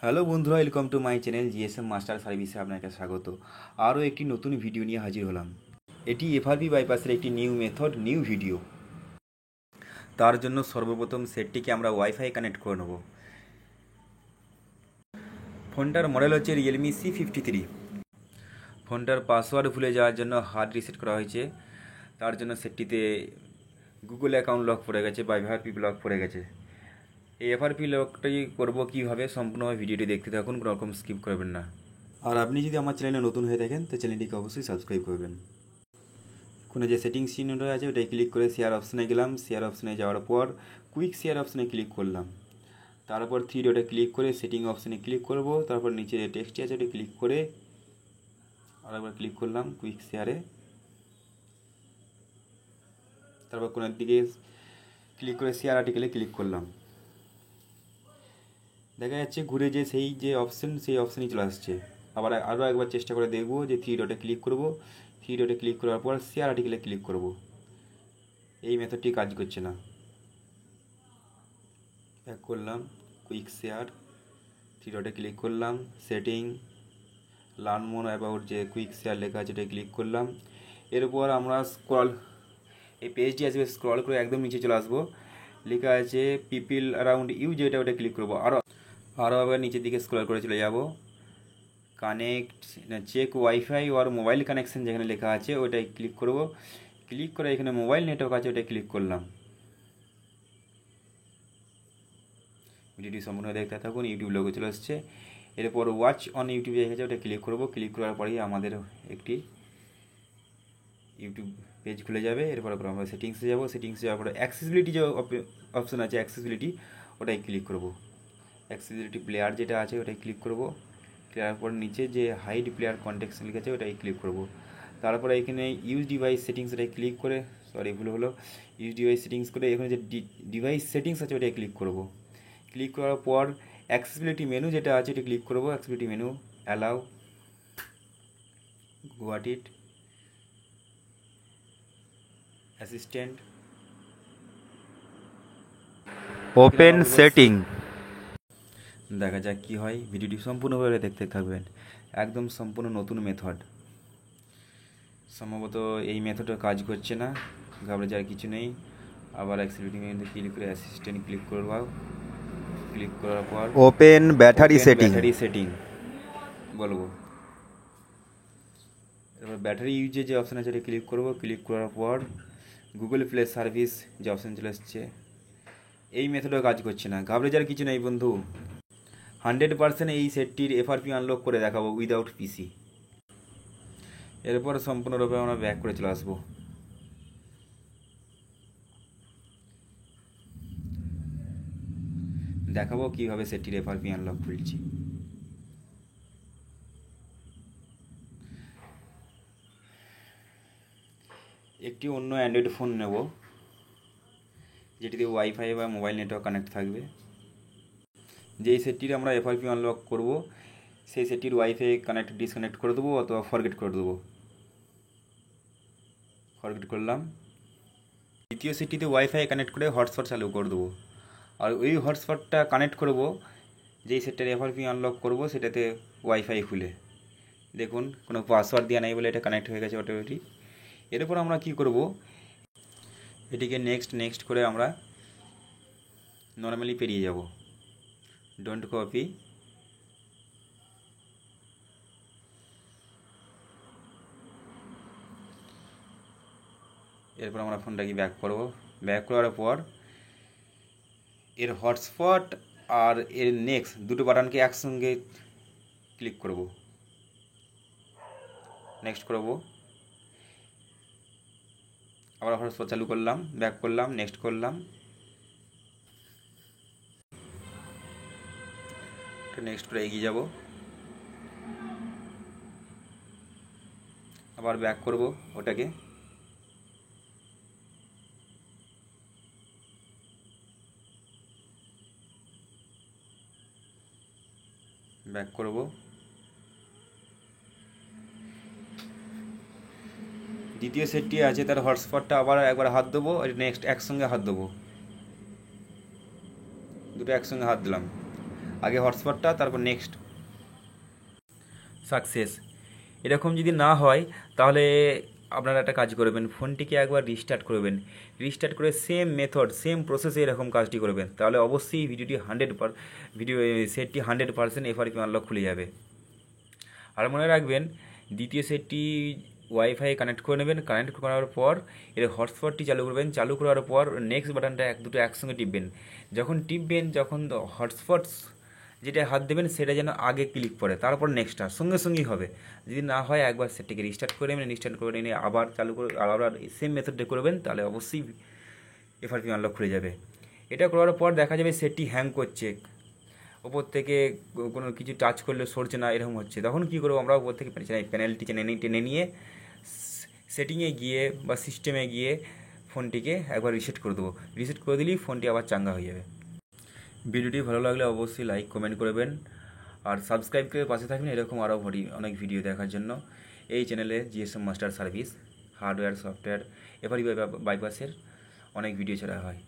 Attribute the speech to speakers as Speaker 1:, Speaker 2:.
Speaker 1: Hello বন্ধুরা, welcome to my channel GSM master সার্ভিসে আপনাকে স্বাগত। আরও একটি নতুন ভিডিও নিয়ে হাজির হলাম। এটি এফআরপি বাইপাসের একটি নিউ মেথড, নিউ ভিডিও। তার জন্য সর্বপ্রথম সেটটিকে আমরা ওয়াইফাই কানেক্ট করে নেব। ফোনটার মডেল হচ্ছে রিয়েলমি C53। ফোনটার পাসওয়ার্ড ভুলে যাওয়ার জন্য হার্ড রিসেট করা হয়েছে। তার জন্য সেটটিতে গুগল অ্যাকাউন্ট লক পড়ে গেছে বা এফআরপি লক পড়ে গেছে। এই এফআরপি লকটি করবো কীভাবে, সম্পূর্ণ ভিডিওটি দেখতে থাকুন, কোনো রকম স্কিপ করবেন না। আর আপনি যদি আমার চ্যানেলে নতুন হয়ে থাকেন তো চ্যানেলটিকে অবশ্যই সাবস্ক্রাইব করবেন। কোনো যে সেটিংস চিহ্নটা আছে ওটাই ক্লিক করে শেয়ার অপশানে গেলাম। শেয়ার অপশানে যাওয়ার পর কুইক শেয়ার অপশানে ক্লিক করলাম। তারপর থ্রি ডটে ক্লিক করে সেটিং অপশানে ক্লিক করব। তারপর নিচে যে টেক্সটটি আছে ওটা ক্লিক করে আরেকবার ক্লিক করলাম কুইক শেয়ারে। তারপর কোনার দিকে ক্লিক করে শেয়ার আর্টিকেলে ক্লিক করলাম। দেখা যাচ্ছে ঘুরে যে সেই অপশানই চলে আসছে। আরও একবার চেষ্টা করে দেখব যে থ্রি ডটে ক্লিক করব। থ্রি ডটে ক্লিক করার পর শেয়ার আর্টিকেলে ক্লিক করব। এই মেথডটি কাজ করছে না। ব্যাক করলাম, কুইক শেয়ার, থ্রি ডটে ক্লিক করলাম, সেটিং, লার্ন মোর অ্যাবাউট যে কুইক শেয়ার লেখা আছে ওটাই ক্লিক করলাম। এরপর আমরা এই পেজটি আসবে, স্ক্রল করে একদম নিচে চলে আসবো। লেখা আছে পিপল অ্যারাউন্ড ইউ, যেটা ওটা ক্লিক করবো। আরও আবার নিচের দিকে স্ক্রল করে চলে যাব। কানেক্ট চেক ওয়াইফাই ওর মোবাইল কানেকশন যেখানে লেখা আছে ওটাই ক্লিক করব। ক্লিক করে এখানে মোবাইল নেটওয়ার্ক আছে ওটাই ক্লিক করলাম। ভিডিওটি সম্পূর্ণ দেখতে থাকুন। ইউটিউব লোগো চলে আসছে। এরপর ওয়াচ অন ইউটিউব দেখেছে ওটা ক্লিক করব। ক্লিক করার পরেই আমাদের একটি ইউটিউব পেজ খুলে যাবে। এরপর আমরা সেটিংসে যাব। সেটিংসে যাওয়ার পরে অ্যাক্সেসিবিলিটি যে অপশন আছে অ্যাক্সেসিবিলিটি ওটাই ক্লিক করব। অ্যাক্সেসিবিলিটি প্লেয়ার যেটা আছে ওটাই ক্লিক করব। তারপর নিচে যে হাইড প্লেয়ার কন্টেক্ট লিখেছে ওটাই ক্লিক করব। তারপরে এখানে ইউজ ডিভাইস সেটিংস ওটাই ক্লিক করে ভুল হলো ইউজ ডিভাইস সেটিংস করে এখানে যে ডিভাইস সেটিংস আছে ওটাই ক্লিক করব। ক্লিক করার পর অ্যাক্সেসিবিলিটি মেনু যেটা আছে এটা ক্লিক করব। অ্যাক্সেসিবিলিটি মেনু, অ্যালাউ, গোয়াট ইট, অ্যাসিস্ট্যান্ট, ওপেন সেটিং। দেখা যাক কী হয়। ভিডিওটি সম্পূর্ণভাবে দেখতে থাকবেন। একদম সম্পূর্ণ নতুন মেথড। সম্ভবত এই মেথডটা কাজ করছে না, ঘাবড়ে যাওয়ার কিছু নেই। আবার অ্যাক্সেসিবিলিটি মেনুতে ক্লিক করে অ্যাসিস্ট্যান্ট ক্লিক করব। ক্লিক করার পর
Speaker 2: ওপেন ব্যাটারি
Speaker 1: সেটিং বলবো। এবার ব্যাটারি ইউজের যে অপশান আছে এটা ক্লিক করব। ক্লিক করার পর গুগল প্লে সার্ভিস যে অপশান চলে আসছে, এই মেথডও কাজ করছে না, ঘাবড়ে যাওয়ার কিছু নেই বন্ধু। 100% এই সেটটির এফআরপি আনলক করে দেখাবো উইদাউট পিসি। এরপর সম্পূর্ণরূপে আমরা ব্যাক করে চলে আসবো। দেখাবো কীভাবে সেটটির এফআরপি আনলক খুলছি। একটি অন্য অ্যান্ড্রয়েড ফোন নেব যেটিতে ওয়াইফাই বা মোবাইল নেটওয়ার্ক কানেক্ট থাকবে। যেই সেটটির আমরা এফআরপি আনলক করব সেই সেটটির ওয়াইফাই ডিসকানেক্ট করে দেবো অথবা ফরগেট করে দেবো। ফরগেট করলাম। দ্বিতীয় সেটটিতে ওয়াইফাই কানেক্ট করে হটস্পট চালু করে দেবো। আর ওই হটস্পটটা কানেক্ট করব যেই সেটটার এফআরপি আনলক করব সেটাতে ওয়াইফাই খুলে। দেখুন কোনো পাসওয়ার্ড দেওয়া নেই বলে এটা কানেক্ট হয়ে গেছে অটোমেটিক। এরপর আমরা কি করব, এটিকে নেক্সট করে আমরা নর্মালি পেরিয়ে যাব। ডোন্ট কপি, এরপর আমরা ফোনটাকে ব্যাক করব। ব্যাক করার পর এর হটস্পট আর এর নেক্সট দুটো বাটনকে একসঙ্গে ক্লিক করব। নেক্সট করব, আবার হটস্পট চালু করলাম, ব্যাক করলাম, নেক্সট করলাম, নেক্সট করে এগিয়ে যাব। আবার ব্যাক করব ওটাকে, ব্যাক করব। দ্বিতীয় সেটটি আছে তার হটস্পটটা আবার একবার হাত দেবো, নেক্সট একসঙ্গে হাত দেবো, দুটো একসঙ্গে হাত দিলাম। আগে হটস্পটটা, তারপর নেক্সট, সাকসেস। এরকম যদি না হয় তাহলে আপনারা একটা কাজ করবেন, ফোনটিকে একবার রিস্টার্ট করবেন, রিস্টার্ট করে সেম মেথড সেম প্রসেসে এরকম কাজটি করবেন, তাহলে অবশ্যই ভিডিওটি ভিডিও সেটটি 100% এফআরপি আনলক খুলে যাবে। আর মনে রাখবেন, দ্বিতীয় সেটটি ওয়াইফাই কানেক্ট করে নেবেন, কানেক্ট করার পর এর হটস্পটটি চালু করবেন, চালু করার পর নেক্সট বাটনটা দুটো একসঙ্গে টিপবেন। যখন হটস্পট যেটা হাত দেবেন সেটা যেন আগে ক্লিক করে, তারপর নেক্সটটা সঙ্গে সঙ্গেই হবে। যদি না হয় একবার সেটটিকে রিস্টার্ট করে নেবেন, রিস্টার্ট করে নিয়ে আবার চালু করে আবার সেম মেথডে করবেন, তাহলে অবশ্যই এফআরপি আনলক খুলে যাবে। এটা করার পর দেখা যাবে সেটটি হ্যাং করছে, ওপর থেকে কোনো কিছু টাচ করলে সরছে না, এরকম হচ্ছে। তখন কী করবো আমরা, ওপর থেকে প্যানেলটি টেনে নিয়ে সেটিংয়ে গিয়ে বা সিস্টেমে গিয়ে ফোনটিকে একবার রিসেট করে দেবো। রিসেট করে দিলেই ফোনটি আবার চাঙ্গা হয়ে যাবে। ভিডিওটি ভালো লাগলে অবশ্যই লাইক কমেন্ট করবেন, আর সাবস্ক্রাইব করে পাশে থাকবেন এরকম আরও অনেক ভিডিও দেখার জন্য। এই চ্যানেলে GSM master service, hardware software, FRP বাইপাসের অনেক ভিডিও ছাড়া হয়।